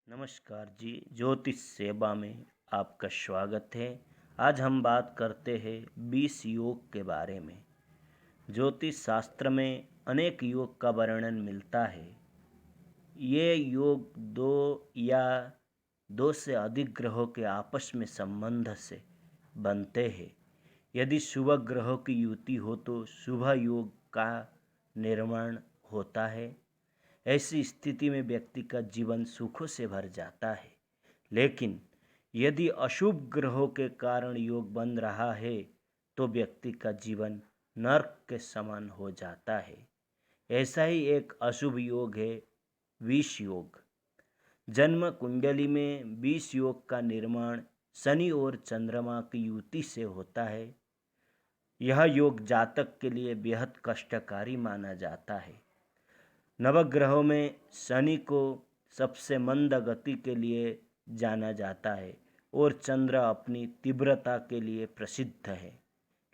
नमस्कार जी। ज्योतिष सेवा में आपका स्वागत है। आज हम बात करते हैं 20 योग के बारे में। ज्योतिष शास्त्र में अनेक योग का वर्णन मिलता है। ये योग दो से अधिक ग्रहों के आपस में संबंध से बनते हैं। यदि शुभ ग्रहों की युति हो तो शुभ योग का निर्माण होता है। ऐसी स्थिति में व्यक्ति का जीवन सुखों से भर जाता है। लेकिन यदि अशुभ ग्रहों के कारण योग बन रहा है तो व्यक्ति का जीवन नर्क के समान हो जाता है। ऐसा ही एक अशुभ योग है विष योग। जन्म कुंडली में विष योग का निर्माण शनि और चंद्रमा की युति से होता है। यह योग जातक के लिए बेहद कष्टकारी माना जाता है। नवग्रहों में शनि को सबसे मंद गति के लिए जाना जाता है और चंद्र अपनी तीव्रता के लिए प्रसिद्ध है।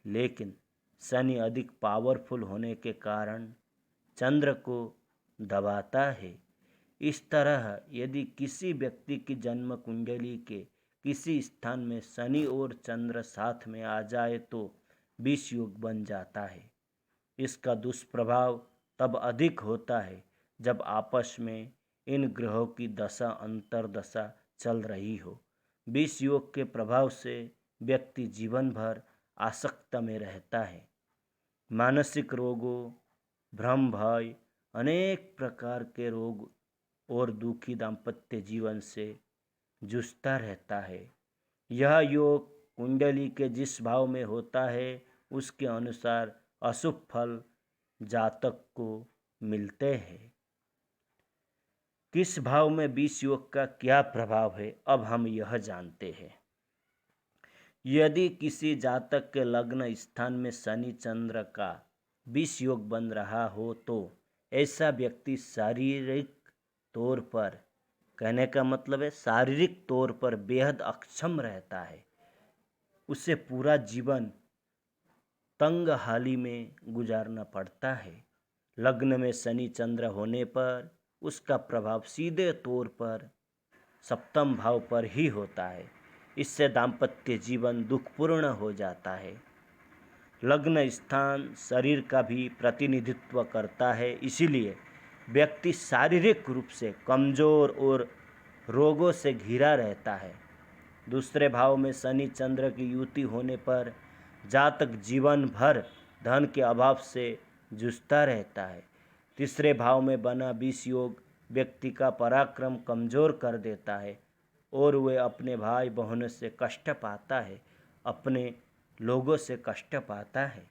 लेकिन शनि अधिक पावरफुल होने के कारण चंद्र को दबाता है। इस तरह यदि किसी व्यक्ति की जन्म कुंडली के किसी स्थान में शनि और चंद्र साथ में आ जाए तो विष योग बन जाता है। इसका दुष्प्रभाव तब अधिक होता है जब आपस में इन ग्रहों की दशा अंतर्दशा चल रही हो। विष योग के प्रभाव से व्यक्ति जीवन भर आसक्त में रहता है। मानसिक रोगों, भ्रम, भय, अनेक प्रकार के रोग और दुखी दाम्पत्य जीवन से जूझता रहता है। यह योग कुंडली के जिस भाव में होता है उसके अनुसार अशुभ फल जातक को मिलते हैं। किस भाव में विष योग का क्या प्रभाव है, अब हम यह जानते हैं। यदि किसी जातक के लग्न स्थान में शनि चंद्र का विष योग बन रहा हो तो ऐसा व्यक्ति शारीरिक तौर पर, कहने का मतलब है शारीरिक तौर पर बेहद अक्षम रहता है। उसे पूरा जीवन तंग हाली में गुजारना पड़ता है। लग्न में शनि चंद्र होने पर उसका प्रभाव सीधे तौर पर सप्तम भाव पर ही होता है। इससे दाम्पत्य जीवन दुखपूर्ण हो जाता है। लग्न स्थान शरीर का भी प्रतिनिधित्व करता है, इसीलिए व्यक्ति शारीरिक रूप से कमजोर और रोगों से घिरा रहता है। दूसरे भाव में शनि चंद्र की युति होने पर जातक जीवन भर धन के अभाव से जूझता रहता है। तीसरे भाव में बना विष योग व्यक्ति का पराक्रम कमजोर कर देता है और वह अपने भाई बहनों से कष्ट पाता है, अपने लोगों से कष्ट पाता है।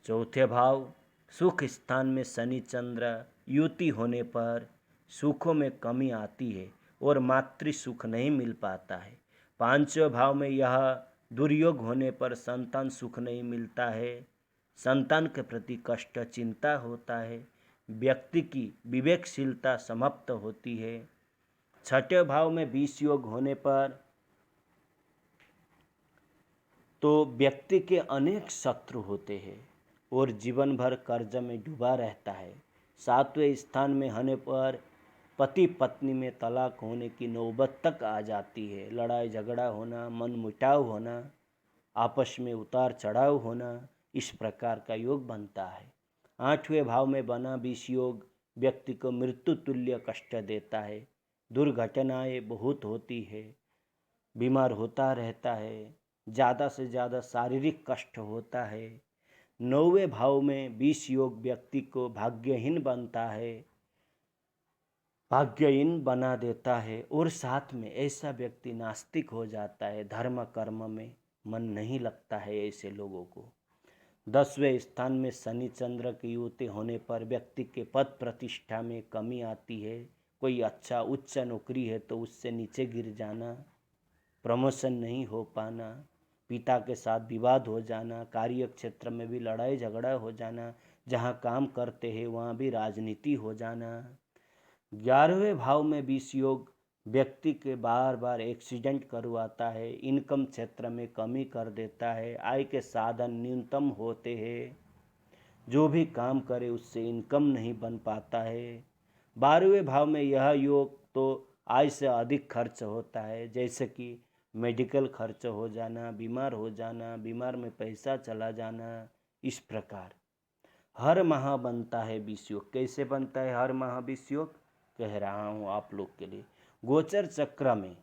चौथे भाव सुख स्थान में शनि चंद्र युति होने पर सुखों में कमी आती है और मातृ सुख नहीं मिल पाता है। पांचवें भाव में यह दुर्योग होने पर संतान सुख नहीं मिलता है, संतान के प्रति कष्ट, चिंता होता है, व्यक्ति की विवेकशीलता समाप्त होती है। छठे भाव में विष योग होने पर तो व्यक्ति के अनेक शत्रु होते हैं और जीवन भर कर्ज में डूबा रहता है। सातवें स्थान में होने पर पति पत्नी में तलाक होने की नौबत तक आ जाती है। लड़ाई झगड़ा होना, मनमुटाव होना, आपस में उतार चढ़ाव होना, इस प्रकार का योग बनता है। आठवें भाव में बना विष योग व्यक्ति को मृत्यु तुल्य कष्ट देता है। दुर्घटनाएं बहुत होती है, बीमार होता रहता है, ज़्यादा से ज़्यादा शारीरिक कष्ट होता है। नौवें भाव में विष योग व्यक्ति को भाग्यहीन बनता है, भाग्यहीन बना देता है और साथ में ऐसा व्यक्ति नास्तिक हो जाता है। धर्म कर्म में मन नहीं लगता है ऐसे लोगों को। 10वें स्थान में शनि चंद्र की युति होने पर व्यक्ति के पद प्रतिष्ठा में कमी आती है। कोई अच्छा उच्च नौकरी है तो उससे नीचे गिर जाना, प्रमोशन नहीं हो पाना, पिता के साथ विवाद हो जाना, कार्य क्षेत्र में भी लड़ाई झगड़ा हो जाना, जहाँ काम करते हैं वहाँ भी राजनीति हो जाना। 11वें भाव में विष योग व्यक्ति के बार बार एक्सीडेंट करवाता है, इनकम क्षेत्र में कमी कर देता है, आय के साधन न्यूनतम होते हैं, जो भी काम करे उससे इनकम नहीं बन पाता है। 12वें भाव में यह योग तो आय से अधिक खर्च होता है, जैसे कि मेडिकल खर्च हो जाना, बीमार हो जाना, बीमार में पैसा चला जाना, इस प्रकार हर माह बनता है बीस योग। कैसे बनता है हर माह बीस योग, कह रहा हूँ आप लोग के लिए। गोचर चक्र में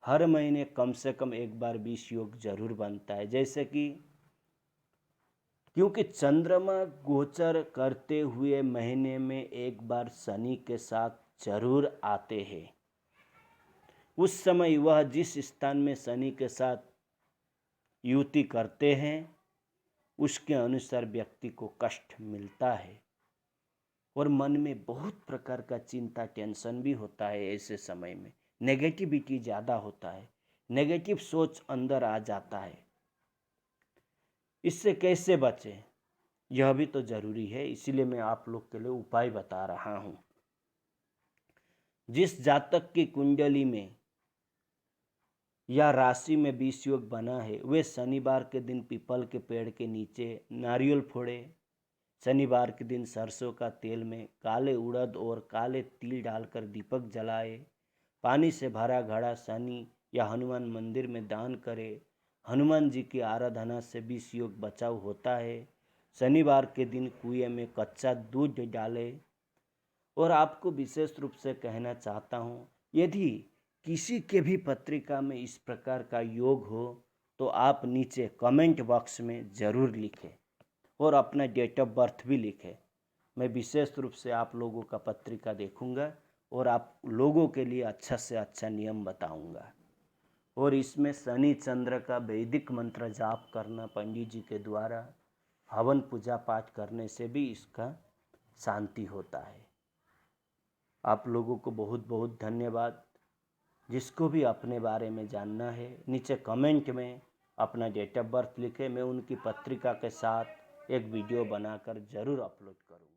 हर महीने कम से कम एक बार बीस योग जरूर बनता है, जैसे कि क्योंकि चंद्रमा गोचर करते हुए महीने में एक बार शनि के साथ जरूर आते हैं। उस समय वह जिस स्थान में शनि के साथ युति करते हैं उसके अनुसार व्यक्ति को कष्ट मिलता है और मन में बहुत प्रकार का चिंता टेंशन भी होता है। ऐसे समय में नेगेटिविटी ज़्यादा होता है, नेगेटिव सोच अंदर आ जाता है। इससे कैसे बचें यह भी तो जरूरी है, इसीलिए मैं आप लोग के लिए उपाय बता रहा हूँ। जिस जातक की कुंडली में या राशि में बीस योग बना है वे शनिवार के दिन पीपल के पेड़ के नीचे नारियल फोड़े। शनिवार के दिन सरसों का तेल में काले उड़द और काले तिल डालकर दीपक जलाए। पानी से भरा घड़ा शनि या हनुमान मंदिर में दान करे। हनुमान जी की आराधना से बीस योग बचाव होता है। शनिवार के दिन कुएं में कच्चा दूध डाले। और आपको विशेष रूप से कहना चाहता हूँ, यदि किसी के भी पत्रिका में इस प्रकार का योग हो तो आप नीचे कमेंट बॉक्स में ज़रूर लिखें और अपना डेट ऑफ बर्थ भी लिखें। मैं विशेष रूप से आप लोगों का पत्रिका देखूंगा और आप लोगों के लिए अच्छा से अच्छा नियम बताऊंगा। और इसमें शनि चंद्र का वैदिक मंत्र जाप करना पंडित जी के द्वारा, हवन पूजा पाठ करने से भी इसका शांति होता है। आप लोगों को बहुत बहुत धन्यवाद। जिसको भी अपने बारे में जानना है नीचे कमेंट में अपना डेट ऑफ बर्थ लिखें। मैं उनकी पत्रिका के साथ एक वीडियो बनाकर ज़रूर अपलोड करूँगा।